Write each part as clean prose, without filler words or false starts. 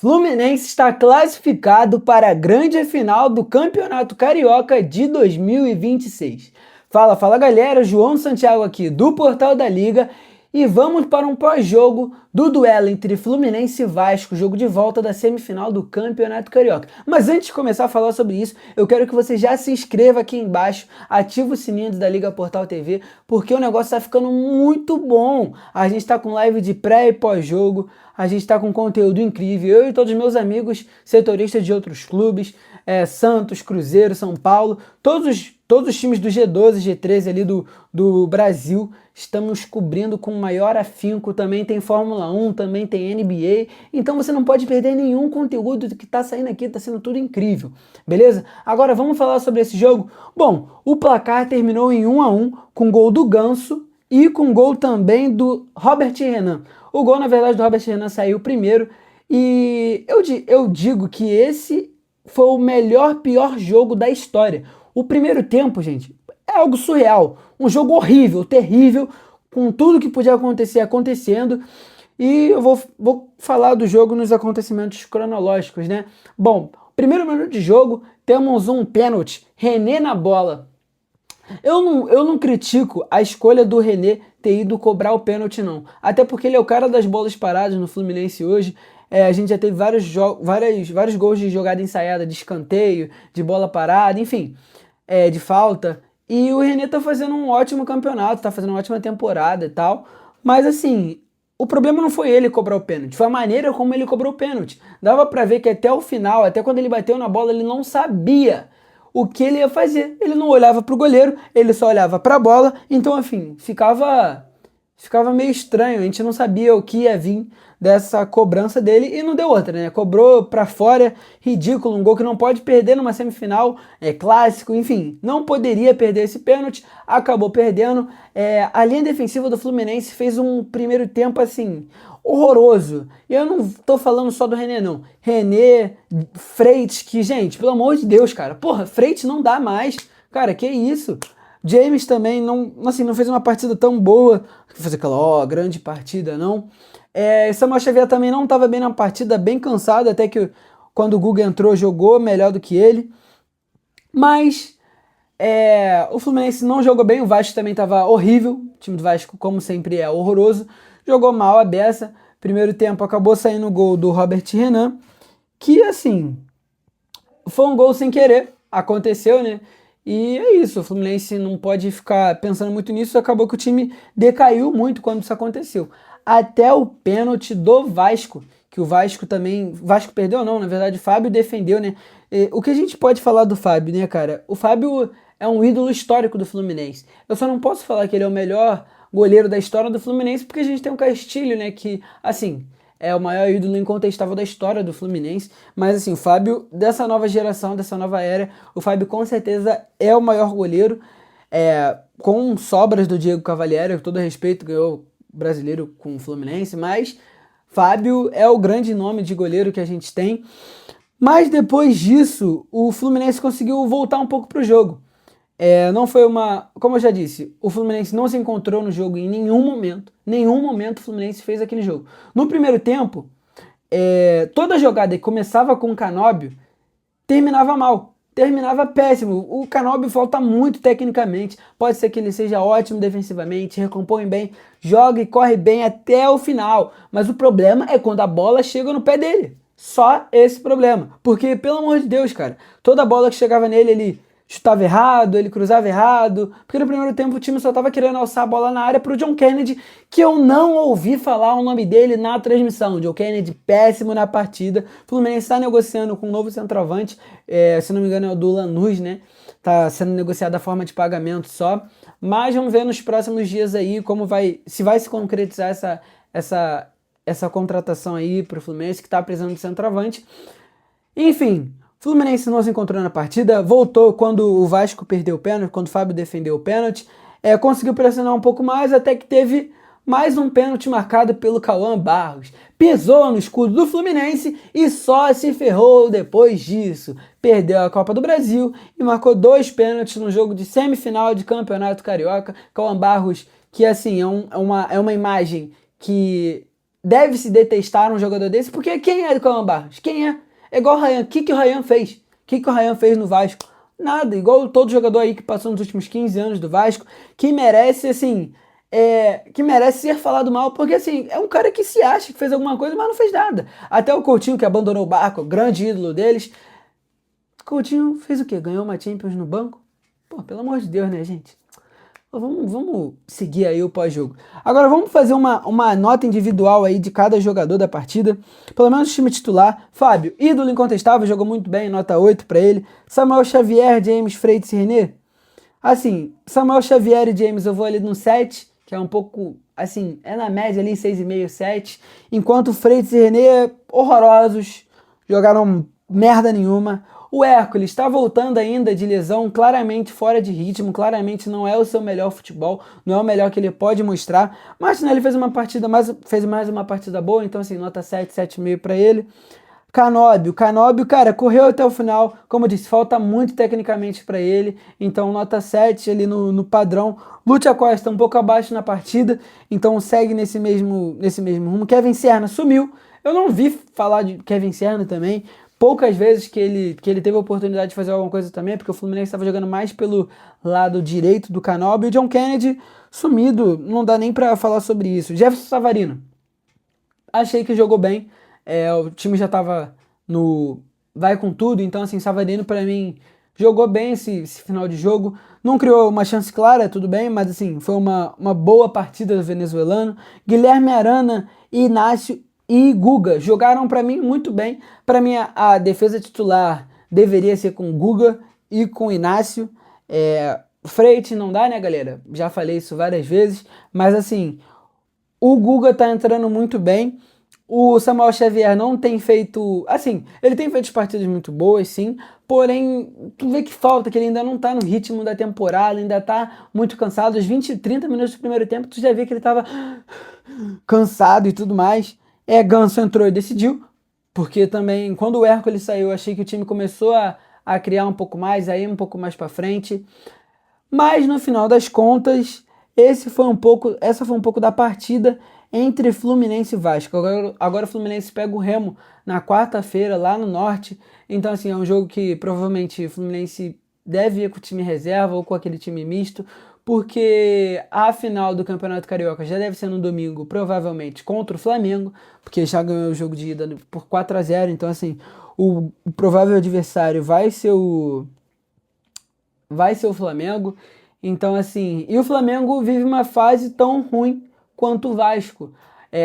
Fluminense está classificado para a grande final do Campeonato Carioca de 2026. Fala galera, João Santiago aqui do Portal da Liga e vamos para um pós-jogo do duelo entre Fluminense e Vasco, jogo de volta da semifinal do Campeonato Carioca. Mas antes de começar a falar sobre isso, eu quero que você já se inscreva aqui embaixo, ativa o sininho da Liga Portal TV, porque o negócio está ficando muito bom. A gente está com live de pré e pós-jogo, a gente está com conteúdo incrível, eu e todos os meus amigos setoristas de outros clubes, Santos, Cruzeiro, São Paulo, todos os times do G12, G13 ali do Brasil, estamos cobrindo com maior afinco. Também tem Fórmula 1, também tem NBA, então você não pode perder nenhum conteúdo que está saindo aqui, está sendo tudo incrível, beleza? Agora vamos falar sobre esse jogo. Bom, o placar terminou em 1-1, com gol do Ganso e com gol também do Robert Renan. O gol, na verdade, do Robert Renan saiu primeiro, e eu digo que esse foi o pior jogo da história. O primeiro tempo, gente, é algo surreal. Um jogo horrível, terrível, com tudo que podia acontecer acontecendo. E eu vou falar do jogo nos acontecimentos cronológicos, né? Bom, primeiro minuto de jogo, temos um pênalti. René na bola. Eu não critico a escolha do René ter ido cobrar o pênalti, não. Até porque ele é o cara das bolas paradas no Fluminense hoje. A gente já teve vários gols de jogada ensaiada, de escanteio, de bola parada, enfim, de falta. E o René tá fazendo um ótimo campeonato, tá fazendo uma ótima temporada e tal. Mas assim, o problema não foi ele cobrar o pênalti, foi a maneira como ele cobrou o pênalti. Dava pra ver que até o final, até quando ele bateu na bola, ele não sabia o que ele ia fazer. Ele não olhava pro goleiro, ele só olhava pra bola. Então, enfim, ficava meio estranho, a gente não sabia o que ia vir dessa cobrança dele e não deu outra, né? Cobrou pra fora, ridículo, um gol que não pode perder numa semifinal, clássico, enfim, não poderia perder esse pênalti, acabou perdendo. A linha defensiva do Fluminense fez um primeiro tempo, assim, horroroso. E eu não tô falando só do René, não. René, Freitas, que, gente, pelo amor de Deus, cara, porra, Freitas não dá mais, cara, que isso? James também não fez uma partida tão boa, que fez aquela grande partida, não. Samuel Xavier também não estava bem na partida, bem cansado, até que quando o Guga entrou jogou melhor do que ele. Mas o Fluminense não jogou bem, o Vasco também estava horrível, o time do Vasco, como sempre, é horroroso, jogou mal a beça. Primeiro tempo acabou saindo o gol do Robert Renan, que assim, foi um gol sem querer, aconteceu, né? E é isso, o Fluminense não pode ficar pensando muito nisso, acabou que o time decaiu muito quando isso aconteceu. Até o pênalti do Vasco, que o Vasco perdeu não, na verdade o Fábio defendeu, né? O que a gente pode falar do Fábio, né, cara? O Fábio é um ídolo histórico do Fluminense. Eu só não posso falar que ele é o melhor goleiro da história do Fluminense, porque a gente tem um Castilho, né, que, assim, é o maior ídolo incontestável da história do Fluminense. Mas assim, o Fábio, dessa nova geração, dessa nova era, o Fábio com certeza é o maior goleiro, com sobras do Diego Cavalieri, com todo respeito, ganhou brasileiro com o Fluminense, mas Fábio é o grande nome de goleiro que a gente tem. Mas depois disso, o Fluminense conseguiu voltar um pouco pro jogo. Não foi como eu já disse, o Fluminense não se encontrou no jogo em nenhum momento o Fluminense fez aquele jogo. No primeiro tempo, toda jogada que começava com o Canóbio terminava mal, terminava péssimo. O Canóbio falta muito tecnicamente, pode ser que ele seja ótimo defensivamente, recompõe bem, joga e corre bem até o final, mas o problema é quando a bola chega no pé dele, só esse problema, porque pelo amor de Deus, cara, toda bola que chegava nele, ele chutava errado, ele cruzava errado, porque no primeiro tempo o time só estava querendo alçar a bola na área pro John Kennedy, que eu não ouvi falar o nome dele na transmissão. John Kennedy péssimo na partida. O Fluminense está negociando com um novo centroavante, se não me engano é o do Lanús, né? Tá sendo negociada a forma de pagamento só, mas vamos ver nos próximos dias aí se vai se concretizar essa contratação aí pro Fluminense, que tá precisando de centroavante. Enfim, Fluminense não se encontrou na partida, voltou quando o Vasco perdeu o pênalti, quando o Fábio defendeu o pênalti, conseguiu pressionar um pouco mais, até que teve mais um pênalti marcado pelo Cauã Barros. Pisou no escudo do Fluminense e só se ferrou depois disso. Perdeu a Copa do Brasil e marcou 2 pênaltis no jogo de semifinal de Campeonato Carioca. Cauã Barros, que assim, é uma imagem que deve se detestar um jogador desse, porque quem é do Cauã Barros? Quem é? É igual o Ryan. O que o Ryan fez? O que o Ryan fez no Vasco? Nada, igual todo jogador aí que passou nos últimos 15 anos do Vasco, que merece, assim, que merece ser falado mal, porque, assim, é um cara que se acha que fez alguma coisa, mas não fez nada. Até o Coutinho, que abandonou o barco, o grande ídolo deles, Coutinho fez o quê? Ganhou uma Champions no banco? Pô, pelo amor de Deus, né, gente? Vamos seguir aí o pós-jogo. Agora vamos fazer uma nota individual aí de cada jogador da partida. Pelo menos o time titular. Fábio, ídolo incontestável, jogou muito bem, nota 8 para ele. Samuel Xavier, James, Freitas e René. Assim, Samuel Xavier e James eu vou ali no 7, que é um pouco, assim, é na média ali, 6,5, 7. Enquanto Freitas e René, horrorosos, jogaram merda nenhuma. O Hércules está voltando ainda de lesão, claramente fora de ritmo, claramente não é o seu melhor futebol, não é o melhor que ele pode mostrar. Martinelli fez mais uma partida boa, então assim, nota 7, 7,5 para ele. Canóbio, cara, correu até o final, como eu disse, falta muito tecnicamente para ele, então nota 7 ali no padrão. Lúcia Costa um pouco abaixo na partida, então segue nesse mesmo rumo. Kevin Serna sumiu, eu não vi falar de Kevin Serna também, poucas vezes que ele teve a oportunidade de fazer alguma coisa também, porque o Fluminense estava jogando mais pelo lado direito do Canóbio, e o John Kennedy sumido, não dá nem para falar sobre isso. Jefferson Savarino, achei que jogou bem. O time já tava no vai com tudo, então assim, Savarino para mim jogou bem esse final de jogo. Não criou uma chance clara, tudo bem, mas assim, foi uma boa partida do venezuelano. Guilherme Arana, Inácio e Guga jogaram para mim muito bem. Para mim a defesa titular deveria ser com Guga e com Inácio. Freite não dá, né, galera? Já falei isso várias vezes, mas assim, o Guga tá entrando muito bem. O Samuel Xavier não tem feito. Assim, ele tem feito partidas muito boas, sim. Porém, tu vê que falta, que ele ainda não tá no ritmo da temporada, ainda tá muito cansado. Os 20, 30 minutos do primeiro tempo, tu já vê que ele tava cansado e tudo mais. Ganso entrou e decidiu. Porque também, quando o Hércules saiu, eu achei que o time começou a criar um pouco mais, aí um pouco mais pra frente. Mas no final das contas, essa foi um pouco da partida entre Fluminense e Vasco. Agora o Fluminense pega o Remo na quarta-feira lá no norte. Então assim, é um jogo que provavelmente o Fluminense deve ir com o time reserva ou com aquele time misto, porque a final do Campeonato Carioca já deve ser no domingo, provavelmente contra o Flamengo, porque já ganhou o jogo de ida por 4-0. Então assim, o provável adversário vai ser o Flamengo. Então, assim, e o Flamengo vive uma fase tão ruim quanto o Vasco.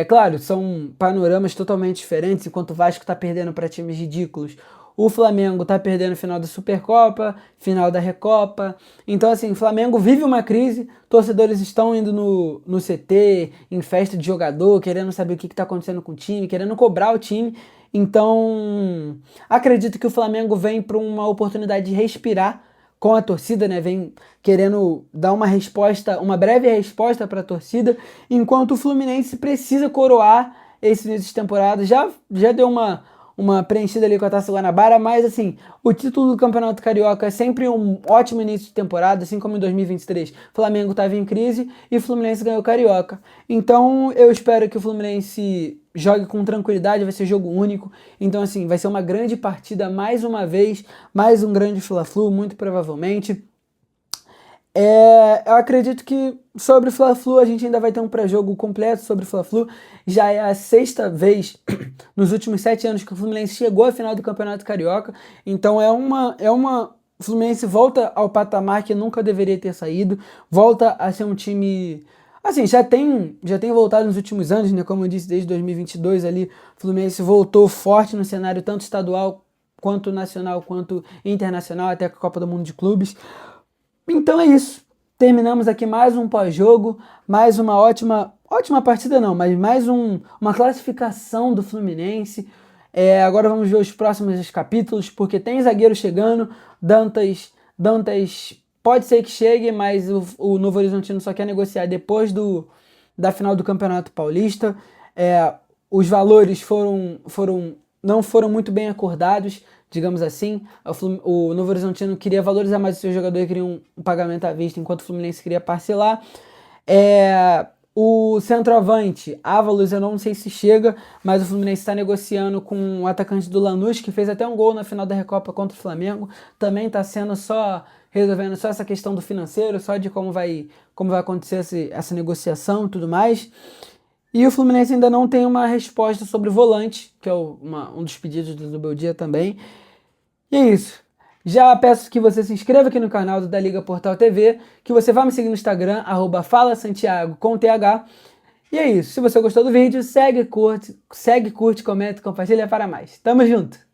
Claro, são panoramas totalmente diferentes, enquanto o Vasco tá perdendo para times ridículos. O Flamengo tá perdendo final da Supercopa, final da Recopa. Então, assim, o Flamengo vive uma crise, torcedores estão indo no CT, em festa de jogador, querendo saber o que tá acontecendo com o time, querendo cobrar o time. Então, acredito que o Flamengo vem para uma oportunidade de respirar com a torcida, né? Vem querendo dar uma resposta, uma breve resposta para a torcida, enquanto o Fluminense precisa coroar esse início de temporada. Já deu uma preenchida ali com a Taça Guanabara, mas assim, o título do Campeonato Carioca é sempre um ótimo início de temporada, assim como em 2023. Flamengo estava em crise e o Fluminense ganhou o Carioca. Então eu espero que o Fluminense jogue com tranquilidade, vai ser jogo único. Então assim, vai ser uma grande partida mais uma vez, mais um grande Fla-Flu, muito provavelmente. Eu acredito que sobre o Fla-Flu a gente ainda vai ter um pré-jogo completo sobre o Fla-Flu. Já é a sexta vez nos últimos 7 anos que o Fluminense chegou à final do Campeonato Carioca. Então o Fluminense volta ao patamar que nunca deveria ter saído. Volta a ser um time... Assim, já tem voltado nos últimos anos, né? Como eu disse, desde 2022 ali, o Fluminense voltou forte no cenário tanto estadual, quanto nacional, quanto internacional, até a Copa do Mundo de Clubes. Então é isso. Terminamos aqui mais um pós-jogo, mais uma ótima partida não, mas mais uma classificação do Fluminense. Agora vamos ver os próximos capítulos, porque tem zagueiro chegando, Dantas pode ser que chegue, mas o Novo Horizontino só quer negociar depois da final do Campeonato Paulista. Os valores não foram muito bem acordados, digamos assim. O Novo Horizontino queria valorizar mais o seu jogador e queria um pagamento à vista, enquanto o Fluminense queria parcelar. O centroavante, Ávalos, eu não sei se chega, mas o Fluminense está negociando com o atacante do Lanús, que fez até um gol na final da Recopa contra o Flamengo. Também está sendo só, resolvendo só essa questão do financeiro, só de como vai acontecer essa negociação e tudo mais. E o Fluminense ainda não tem uma resposta sobre o volante, que é um dos pedidos do Beldia também. E é isso. Já peço que você se inscreva aqui no canal do Da Liga Portal TV, que você vá me seguir no Instagram, @falasantiago com TH. E é isso. Se você gostou do vídeo, segue, curte, comenta e compartilha para mais. Tamo junto!